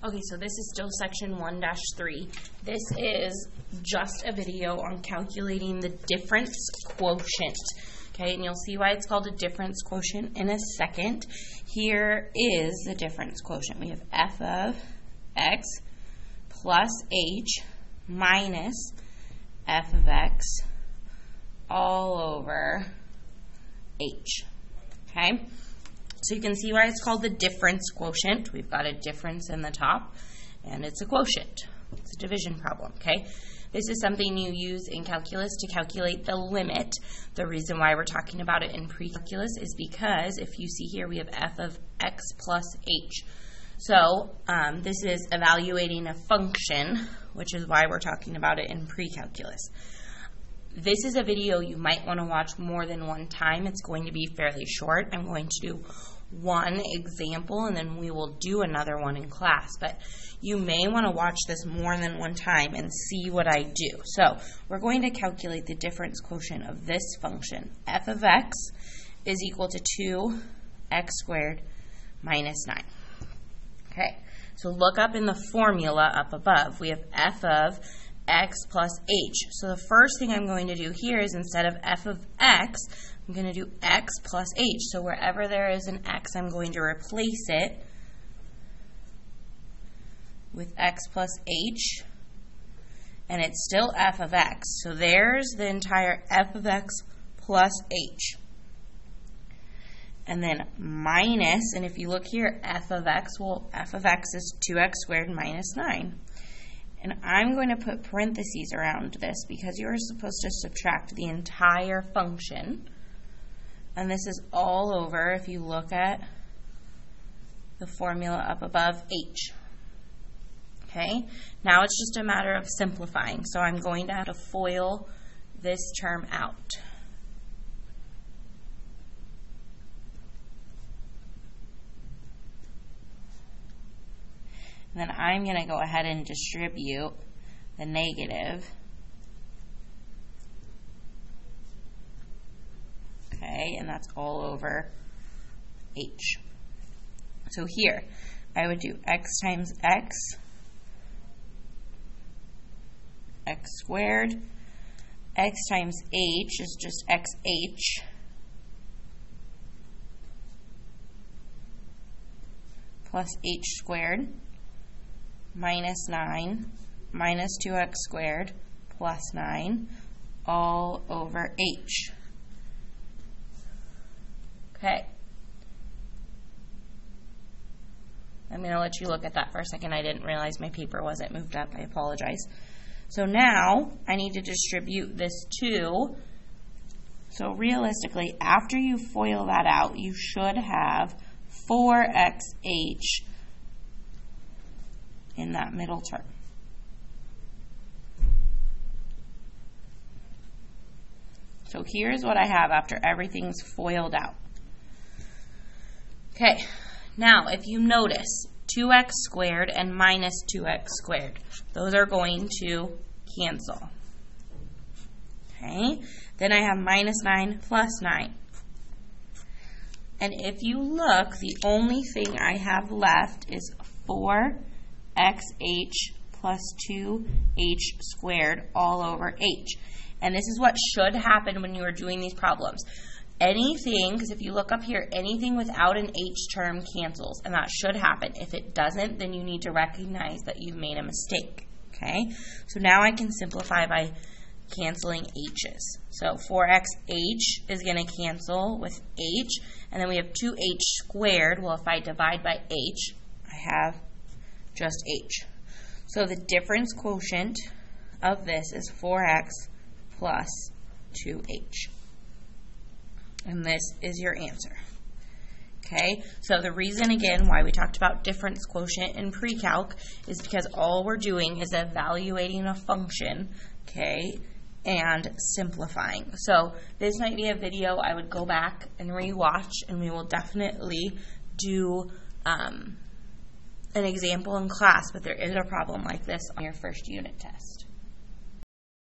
Okay, so this is still section 1-3. This is just a video on calculating the difference quotient. Okay, and you'll see why it's called a difference quotient in a second. Here is the difference quotient. We have f of x plus h minus f of x all over h. Okay? So you can see why it's called the difference quotient. We've got a difference in the top, and it's a quotient. It's a division problem, okay? This is something you use in calculus to calculate the limit. The reason why we're talking about it in pre-calculus is because if you see here, we have f of x plus h. So this is evaluating a function, which is why we're talking about it in pre-calculus. This is a video you might want to watch more than one time. It's going to be fairly short. I'm going to do one example and then we will do another one in class. But you may want to watch this more than one time and see what I do. So we're going to calculate the difference quotient of this function. F of x is equal to 2x squared minus 9. Okay, so look up in the formula up above. We have f of x plus h. So the first thing I'm going to do here is instead of f of x, I'm going to do x plus h. So wherever there is an x, I'm going to replace it with x plus h, and it's still f of x. So there's the entire f of x plus h. And then minus, and if you look here, f of x, well, f of x is 2x squared minus 9. And I'm going to put parentheses around this because you're supposed to subtract the entire function. And this is all over, if you look at the formula up above, h. Okay? Now it's just a matter of simplifying. So I'm going to have to FOIL this term out. Then I'm going to go ahead and distribute the negative. Okay, and that's all over h. So here, I would do x times x, x squared. X times h is just xh. Plus h squared. Minus 9 minus 2x squared plus 9 all over h. Okay. I'm going to let you look at that for a second. I didn't realize my paper wasn't moved up. I apologize. So now I need to distribute this 2. So realistically, after you FOIL that out, you should have 4xh in that middle term. So here's what I have after everything's FOILed out. Okay, now if you notice, 2x squared and minus 2x squared, those are going to cancel. Okay, then I have minus 9 plus 9. And if you look, the only thing I have left is 4xh plus 2h squared all over h. And this is what should happen when you are doing these problems. Anything, because if you look up here, anything without an h term cancels, and that should happen. If it doesn't, then you need to recognize that you've made a mistake. Okay? So now I can simplify by canceling h's. So 4xh is going to cancel with h, and then we have 2h squared. Well, if I divide by h, I have just h. So the difference quotient of this is 4x plus 2h. And this is your answer. Okay, so the reason again why we talked about difference quotient in pre-calc is because all we're doing is evaluating a function, okay, and simplifying. So this might be a video I would go back and re-watch, and we will definitely do an example in class, but there is a problem like this on your first unit test.